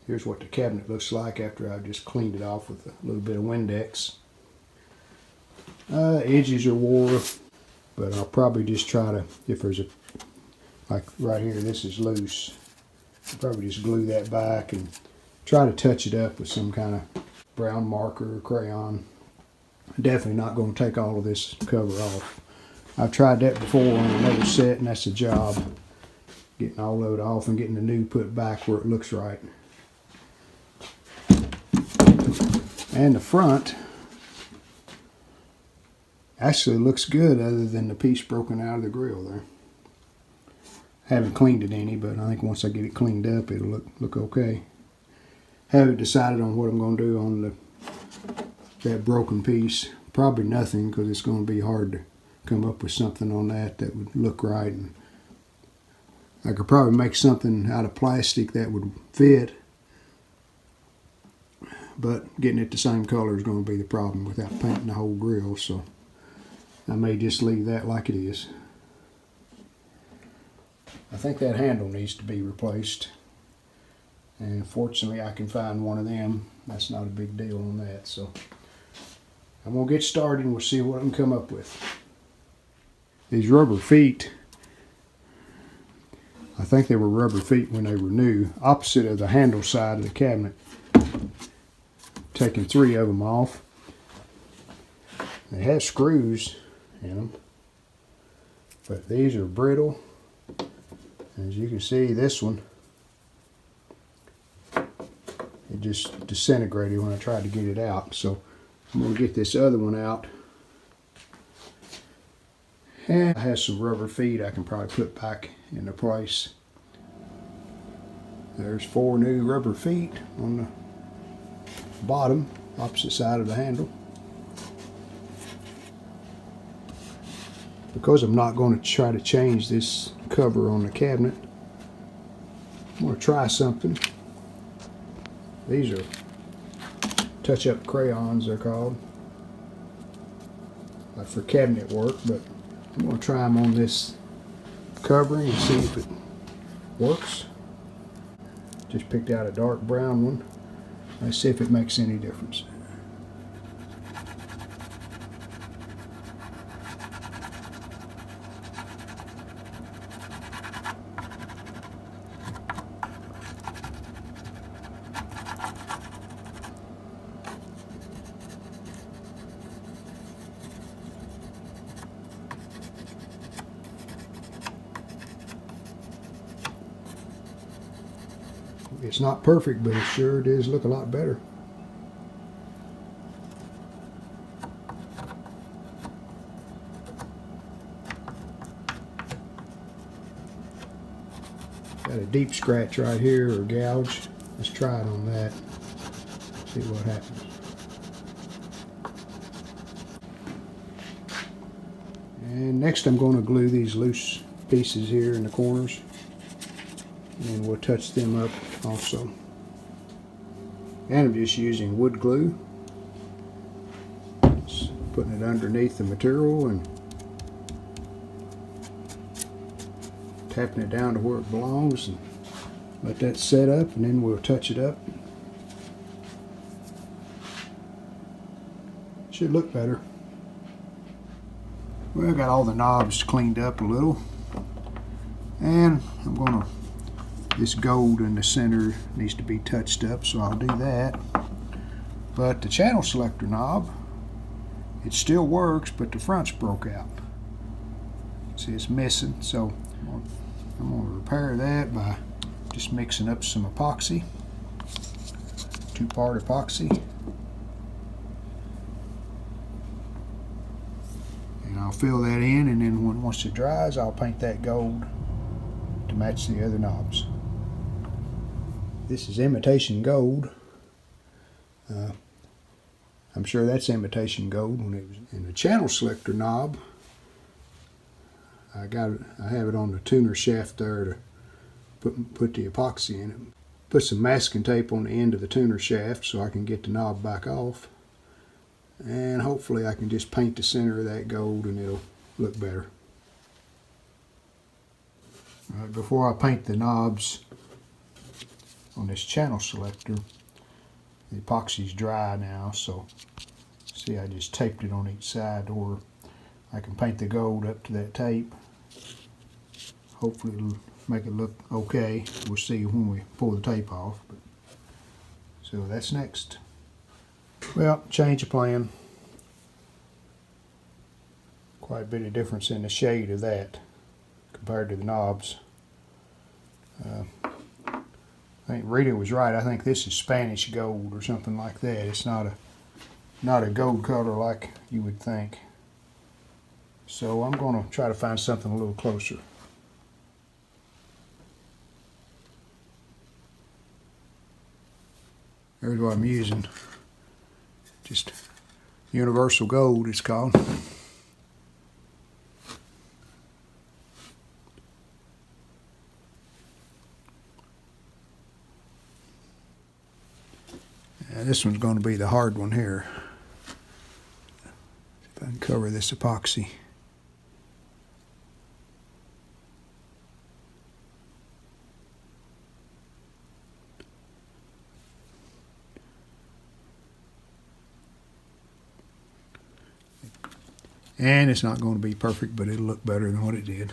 Here's what the cabinet looks like after I've just cleaned it off with a little bit of Windex. Edges are wore, but I'll probably just try to, if there's a, like right here, this is loose, I'll probably just glue that back and try to touch it up with some kind of brown marker or crayon. I'm definitely not going to take all of this cover off. I've tried that before on another set, and that's a job. Getting all of it off and getting the new put back where it looks right. And the front actually looks good other than the piece broken out of the grill there. I haven't cleaned it any, but I think once I get it cleaned up, it'll look okay. Haven't decided on what I'm going to do on that broken piece. Probably nothing, because it's going to be hard to come up with something on that would look right. And I could probably make something out of plastic that would fit, but getting it the same color is going to be the problem without painting the whole grill, so I may just leave that like it is. I think that handle needs to be replaced, and fortunately I can find one of them. That's not a big deal on that, so I'm going to get started and we'll see what I can come up with. These rubber feet, I think they were rubber feet when they were new, opposite of the handle side of the cabinet. Taking 3 of them off. They have screws in them, but these are brittle. As you can see, this one, it just disintegrated when I tried to get it out. So I'm going to get this other one out. And it has some rubber feet I can probably put back into place. There's 4 new rubber feet on the bottom, opposite side of the handle. Because I'm not going to try to change this cover on the cabinet, I'm going to try something. These are touch-up crayons, they're called, like for cabinet work, but I'm going to try them on this covering and see if it works. Just picked out a dark brown one. Let's see if it makes any difference. It's not perfect, but it sure does look a lot better. Got a deep scratch right here, or gouge. Let's try it on that. See what happens. And next I'm going to glue these loose pieces here in the corners, and we'll touch them up also. And I'm just using wood glue. Just putting it underneath the material and tapping it down to where it belongs, and let that set up, and then we'll touch it up. Should look better. Well, I got all the knobs cleaned up a little, and I'm going to, this gold in the center needs to be touched up, so I'll do that. But the channel selector knob, it still works, but the front's broke out. See, it's missing, so I'm going to repair that by just mixing up some epoxy, 2-part epoxy. And I'll fill that in, and then once it dries, I'll paint that gold to match the other knobs. This is imitation gold. I'm sure that's imitation gold when it was in the channel selector knob. I have it on the tuner shaft there to put the epoxy in it. Put some masking tape on the end of the tuner shaft so I can get the knob back off. And hopefully I can just paint the center of that gold and it'll look better. Before I paint the knobs on this channel selector. The epoxy's dry now, so see, I just taped it on each side, or I can paint the gold up to that tape. Hopefully it'll make it look okay. We'll see when we pull the tape off. But, so that's next. Well, change of plan. Quite a bit of difference in the shade of that compared to the knobs. I think Rita was right. I think this is Spanish gold or something like that. It's not a gold color like you would think. So I'm going to try to find something a little closer. There's what I'm using. Just universal gold, it's called. And this one's going to be the hard one here. If I can cover this epoxy. And it's not going to be perfect, but it'll look better than what it did.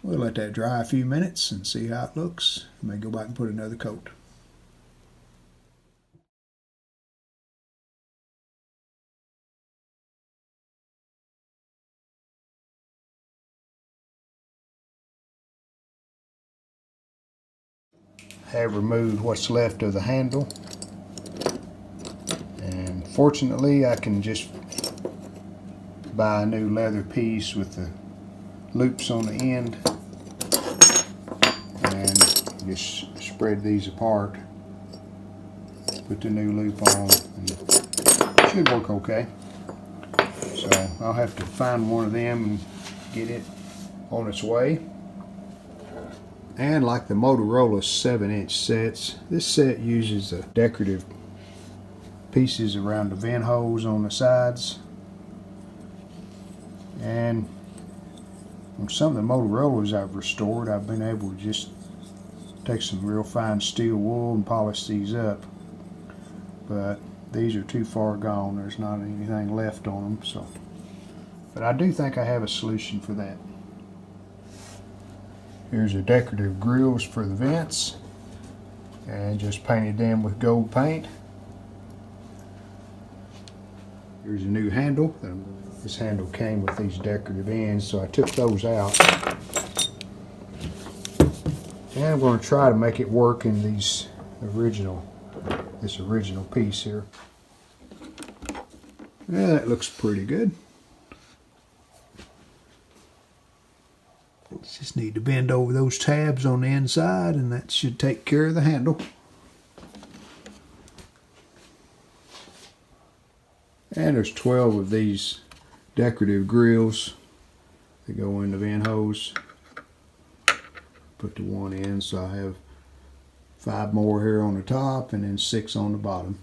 We'll let that dry a few minutes and see how it looks. I may go back and put another coat. Have removed what's left of the handle, and fortunately I can just buy a new leather piece with the loops on the end and just spread these apart, put the new loop on, and it should work okay. So I'll have to find one of them and get it on its way. And like the Motorola 7-inch sets, this set uses the decorative pieces around the vent holes on the sides. And on some of the Motorola's I've restored, I've been able to just take some real fine steel wool and polish these up. But these are too far gone. There's not anything left on them. So, but I do think I have a solution for that. Here's the decorative grills for the vents, and just painted them with gold paint. Here's a new handle. This handle came with these decorative ends, so I took those out. And I'm going to try to make it work in this original piece here. Yeah, that looks pretty good. Just need to bend over those tabs on the inside, and that should take care of the handle. And there's 12 of these decorative grills that go in the vent hose. Put the one in, so I have 5 more here on the top and then 6 on the bottom.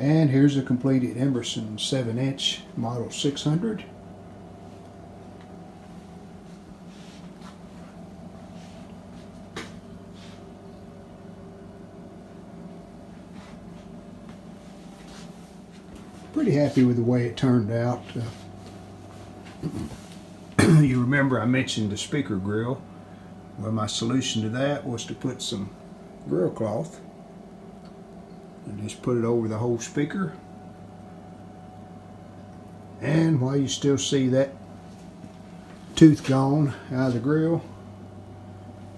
And here's a completed Emerson 7-inch model 600. Pretty happy with the way it turned out. You remember I mentioned the speaker grill. Well, my solution to that was to put some grill cloth and just put it over the whole speaker. And while you still see that tooth gone out of the grill,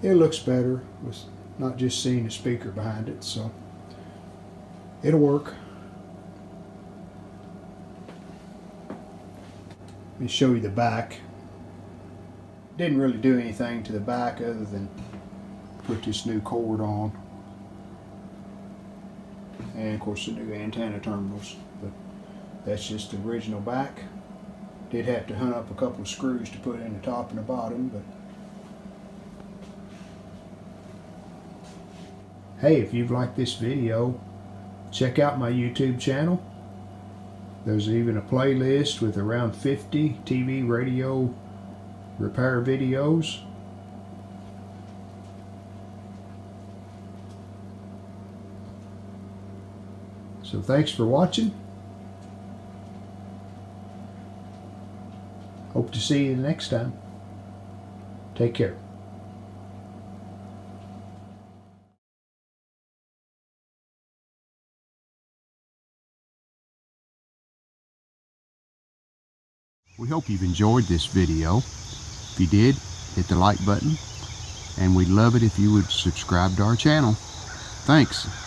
it looks better with not just seeing the speaker behind it, so it'll work. Let me show you the back. Didn't really do anything to the back other than put this new cord on, and of course the new antenna terminals, but that's just the original back. Did have to hunt up a couple of screws to put in the top and the bottom, but hey, if you've liked this video, check out my YouTube channel. There's even a playlist with around 50 TV, radio repair videos. So thanks for watching. Hope to see you next time. Take care. We hope you've enjoyed this video. If you did, hit the like button, and we'd love it if you would subscribe to our channel. Thanks.